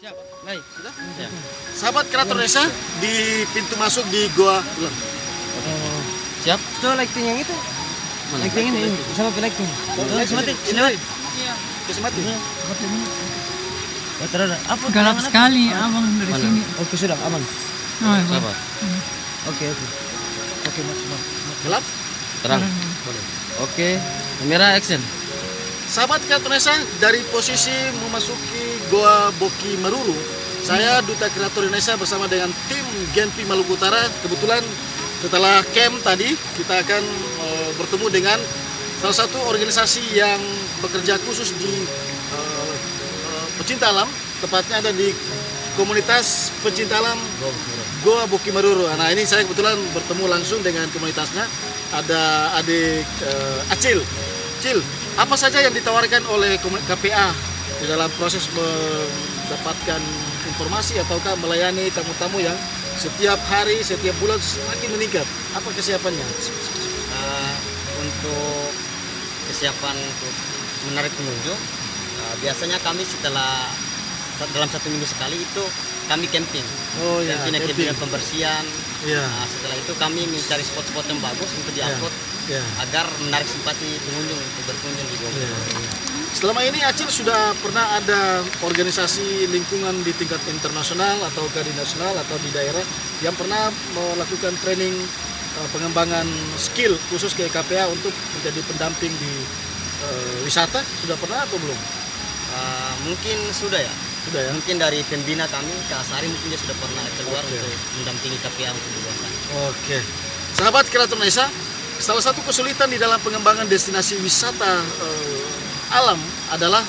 Siap. Baik, sudah? Ya. Sahabat kreator desa di pintu masuk di Goa Ulang. Siap. Tuh lighting yang itu. Mana? Lighting ini sama lighting. Tuh sematik. Ini lagi. Kesempatan. Oh, terus apa? Galak sekali abang dari Mana? sini. Oke sudah aman. Oh, iya. Sabar. Oke. Oke mas. Gelap. Terang. Oke. Kamera action. Sahabat kreator desa dari posisi memasuki Goa Boki Maruru, saya Duta Kreator Indonesia bersama dengan tim Genpi Maluku Utara. Kebetulan setelah camp tadi kita akan bertemu dengan salah satu organisasi yang bekerja khusus di pecinta alam, tepatnya ada di komunitas pecinta alam Goa Boki Maruru. Nah ini saya kebetulan bertemu langsung dengan komunitasnya. Ada adik Acil. Cil, apa saja yang ditawarkan oleh KPA di dalam proses mendapatkan informasi ataukah melayani tamu-tamu yang setiap hari, setiap bulan semakin meningkat? Apa kesiapannya? Untuk kesiapan untuk menarik pengunjung, biasanya kami setelah dalam 1 minggu sekali itu kami camping. Oh ya, camping pembersihan. Ya. Setelah itu kami mencari spot-spot yang bagus untuk diupload Ya. agar menarik simpati pengunjung untuk berkunjung di Goa. Ya. Selama ini Acil sudah pernah ada organisasi lingkungan di tingkat internasional atau di nasional atau di daerah yang pernah melakukan training pengembangan skill khusus ke KPA untuk menjadi pendamping di wisata, sudah pernah atau belum? Mungkin sudah ya. Sudah ya. Mungkin dari pembina kami ke Asari mungkin dia sudah pernah keluar Oke. untuk mendampingi KPA untuk dibuatkan. Oke, sahabat kreator desa, salah satu kesulitan di dalam pengembangan destinasi wisata alam adalah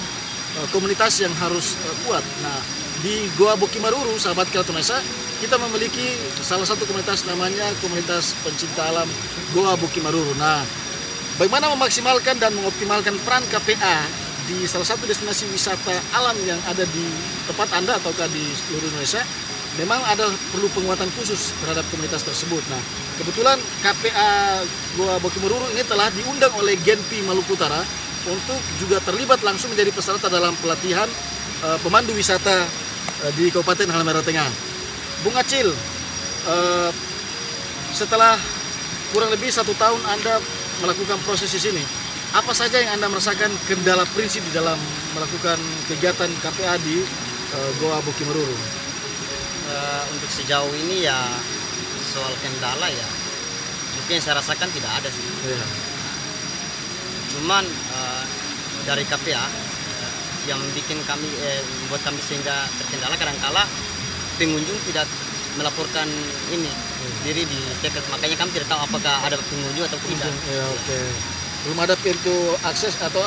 komunitas yang harus kuat. Nah, di Goa Boki Maruru, sahabat kreator desa, kita memiliki salah satu komunitas namanya komunitas pencinta alam Goa Boki Maruru. Nah, bagaimana memaksimalkan dan mengoptimalkan peran KPA di salah satu destinasi wisata alam yang ada di tempat Anda ataukah di seluruh Indonesia? Memang ada perlu penguatan khusus terhadap komunitas tersebut. Nah, kebetulan KPA Goa Boki Maruru ini telah diundang oleh Genpi Maluku Utara untuk juga terlibat langsung menjadi peserta dalam pelatihan pemandu wisata di Kabupaten Halmahera Tengah. Bung Acil, setelah kurang lebih 1 tahun Anda melakukan proses di sini, apa saja yang Anda merasakan kendala prinsip di dalam melakukan kegiatan KPA di Goa Boki Maruru? Untuk sejauh ini ya soal kendala ya mungkin yang saya rasakan tidak ada sih. Ya. Cuman dari KPA yang bikin kami membuat kami sehingga terkendala kadangkala pengunjung tidak melaporkan ini diri di tiket, makanya kami tidak tahu apakah ada pengunjung atau tidak. Ya, oke. Belum ada pintu akses atau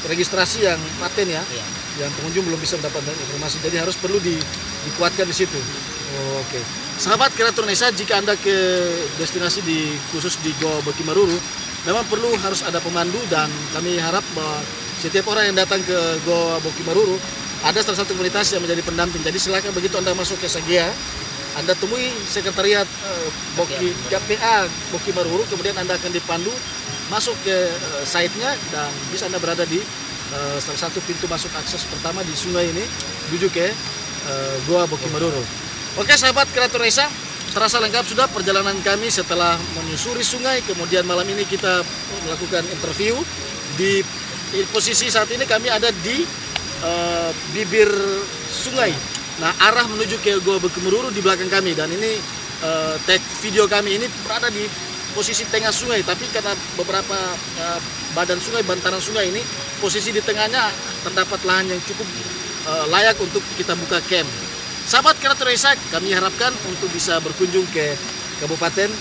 registrasi yang paten ya, Iya. yang pengunjung belum bisa mendapatkan informasi. Jadi harus perlu dikuatkan di situ. Oh, oke. Sahabat kreator Indonesia, jika Anda ke destinasi khusus di Goa Boki Maruru, memang perlu harus ada pemandu dan kami harap bahwa setiap orang yang datang ke Goa Boki Maruru ada salah satu komunitas yang menjadi pendamping. Jadi silakan begitu Anda masuk ke Sagea, Anda temui sekretariat KPA Boki Maruru, kemudian Anda akan dipandu masuk ke site-nya dan bisa Anda berada di salah satu pintu masuk akses pertama di sungai ini menuju ke Goa Boki Maruru. Oke sahabat kreator desa, terasa lengkap sudah perjalanan kami setelah menyusuri sungai. Kemudian malam ini kita melakukan interview di posisi saat ini kami ada di bibir sungai. Nah, arah menuju ke Goa Boki Maruru di belakang kami, dan ini tag video kami ini berada di posisi tengah sungai, tapi karena beberapa badan sungai, bantaran sungai ini posisi di tengahnya terdapat lahan yang cukup layak untuk kita buka camp. Sahabat kreator desa, kami harapkan untuk bisa berkunjung ke Kabupaten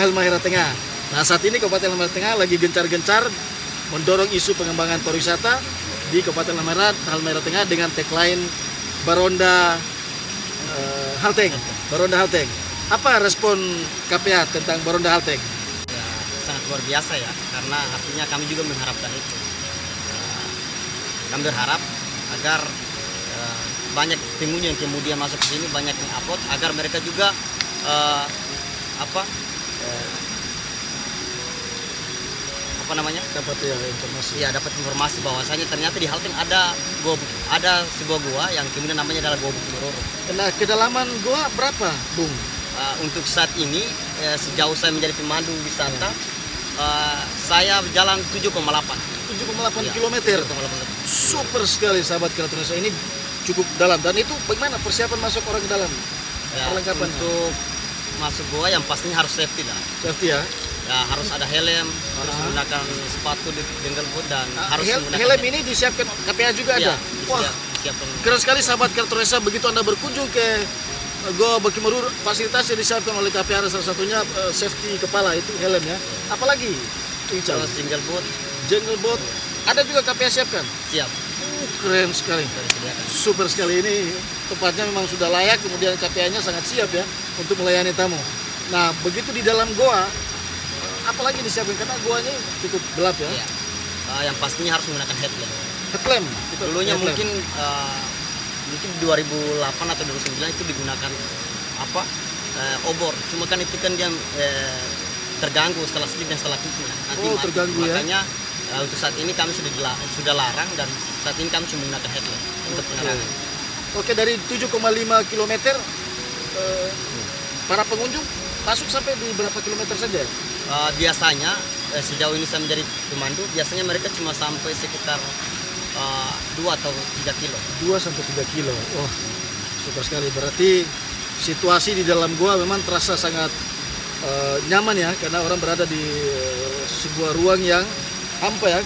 Halmahera Tengah. Nah, saat ini Kabupaten Halmahera Tengah lagi gencar-gencar mendorong isu pengembangan pariwisata di Kabupaten Halmahera Tengah dengan tagline Baronda Halteng. Baronda Halteng. Apa respon KPA tentang Baronda Halteng? Ya, sangat luar biasa ya, karena artinya kami juga mengharapkan itu. Kami berharap agar banyak pengunjung yang kemudian masuk ke sini, banyak yang upload agar mereka juga apa namanya? Dapat ya informasi. Iya, dapat informasi bahwasanya ternyata di Halteng ada sebuah gua yang kemudian namanya adalah Gua Bukit Meruru. Nah, kedalaman gua berapa, Bung? Untuk saat ini sejauh saya menjadi pemandu wisata, saya jalan 7,8. 7,8 Iya, km. 7,8. Super sekali sahabat Kreator Indonesia, ini cukup dalam. Dan itu bagaimana persiapan masuk orang ke dalam? Ya, Perlengkapan untuk masuk gua yang pastinya harus safety lah. safety ya. Ya, harus ada helm, harus menggunakan sepatu di jungle boot dan harus menggunakan Helm ini disiapkan KPA juga Iya, ada. Wah, disiapkan. keren sekali sahabat Kreator Indonesia. Begitu Anda berkunjung ke Goa Bukit Meruru, fasilitas yang disiapkan oleh KPA salah satunya safety kepala itu helm ya. Apalagi Ical, Kalau single boot jungle boat ada juga KPA siapkan. siap. Keren sekali. Sudah disediakan. Super sekali, ini tempatnya memang sudah layak, kemudian KPA-nya sangat siap ya untuk melayani tamu. Nah, begitu di dalam goa, apalagi disiapkan karena goanya cukup gelap ya. Iya. Yang pastinya harus menggunakan headlamp. Headlamp. Dulunya Headlamp. mungkin 2008 atau 2009 itu digunakan obor. Cuma kan itu kan dia terganggu setelah sleep dan setelah kukunya. Nanti Oh, mati. terganggu ya. Makanya untuk saat ini kami sudah larang dan saat ini kami cuma menggunakan headlamp untuk penerangan. Oke, dari 7,5 km para pengunjung masuk sampai di berapa kilometer saja? Biasanya sejauh ini saya menjadi pemandu, biasanya mereka cuma sampai sekitar 2 atau 3 kilo. 2 sampai 3 kilo. Wah, super sekali. Berarti situasi di dalam goa memang terasa sangat nyaman ya, karena orang berada di sebuah ruang yang hampa ya,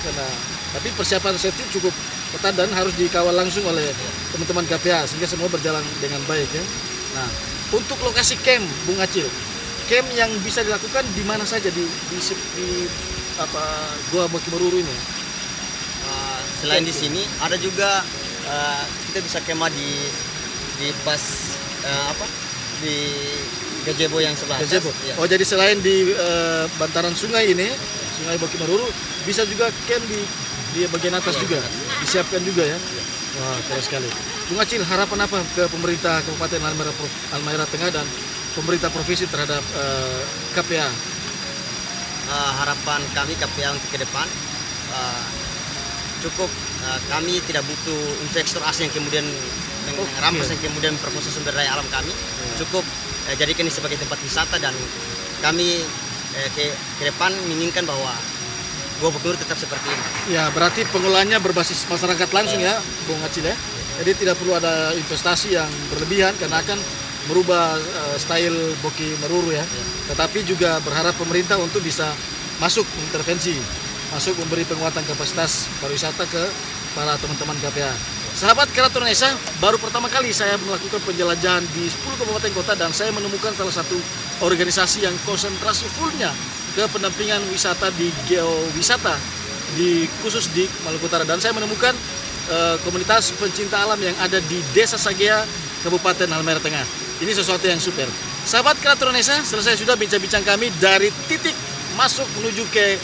tapi persiapan safety cukup ketat dan harus dikawal langsung oleh teman-teman KPA sehingga semua berjalan dengan baik ya. Nah, untuk lokasi camp Bung Acil, camp yang bisa dilakukan di mana saja di Goa Bukit Meruru ini? Selain di sini ada juga kita bisa kemah di pas di gazebo yang sebelah atas. Gazebo. Iya. Oh, jadi selain di bantaran sungai ini, Sungai Bukit Meruru, bisa juga camp di bagian atas juga, disiapkan juga ya. Wah, keren sekali. Bung Acil, harapan apa ke pemerintah Kabupaten Halmahera Tengah dan pemerintah provinsi terhadap KPA? Harapan kami KPA untuk ke depan cukup kami tidak butuh investor asing yang kemudian rampas yang kemudian memperkosa sumber daya alam kami. Cukup jadikan ini sebagai tempat wisata dan kami ke depan menginginkan bahwa Goa Bukit Meruru tetap seperti ini. Ya, berarti pengelolaannya berbasis masyarakat langsung ya, Bung Acil ya. Jadi tidak perlu ada investasi yang berlebihan karena akan merubah style Bukit Meruru ya. Tetapi juga berharap pemerintah untuk bisa masuk intervensi, masuk memberi penguatan kapasitas pariwisata ke para teman-teman KPA. Sahabat Kreator Indonesia, baru pertama kali saya melakukan penjelajahan di 10 kabupaten kota dan saya menemukan salah satu organisasi yang konsentrasi fullnya ke pendampingan wisata di geowisata khusus di Maluku Utara, dan saya menemukan komunitas pencinta alam yang ada di Desa Sagea, Kabupaten Halmahera Tengah. Ini sesuatu yang super. Sahabat Kreator Indonesia, selesai sudah bincang-bincang kami dari titik masuk menuju ke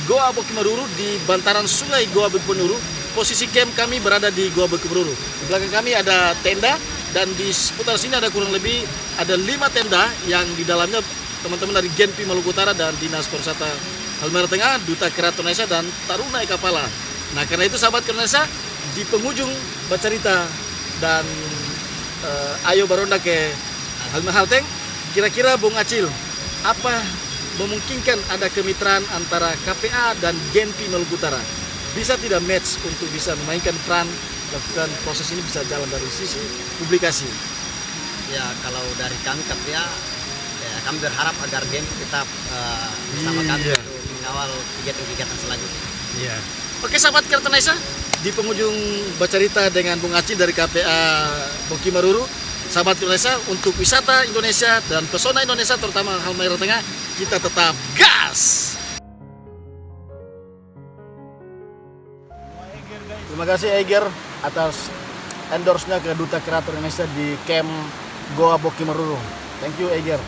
Goa Bukit Meruru di bantaran sungai Goa Bukit Meruru. Posisi camp kami berada di Goa Bukit Meruru. Di belakang kami ada tenda dan di seputar sini ada kurang lebih ada 5 tenda yang di dalamnya teman-teman dari Genpi Maluku Utara dan Dinas Pariwisata Halmahera Tengah, Duta Kreator Indonesia dan Taruna Eka Pala. Nah, karena itu sahabat Indonesia, di penghujung bercerita dan ayo baronda ke Halteng, kira-kira Bung Acil, apa memungkinkan ada kemitraan antara KPA dan Genpi Maluku Utara? Bisa tidak match untuk bisa memainkan peran dan proses ini bisa jalan dari sisi publikasi? Ya, kalau dari kami KPA, ya, kami berharap agar Genpi tetap bersama kami Iya. untuk mengawal kegiatan-kegiatan selanjutnya. Iya. Oke sahabat Kreator Indonesia, di penghujung bercerita dengan Bung Acil dari KPA Bukit Meruru, sahabat Kreator Indonesia, untuk wisata Indonesia dan pesona Indonesia terutama Halmahera Tengah, kita tetap gas. Terima kasih Eiger atas endorse-nya ke Duta Kreator Indonesia di camp Goa Bukit Meruru. Thank you Eiger.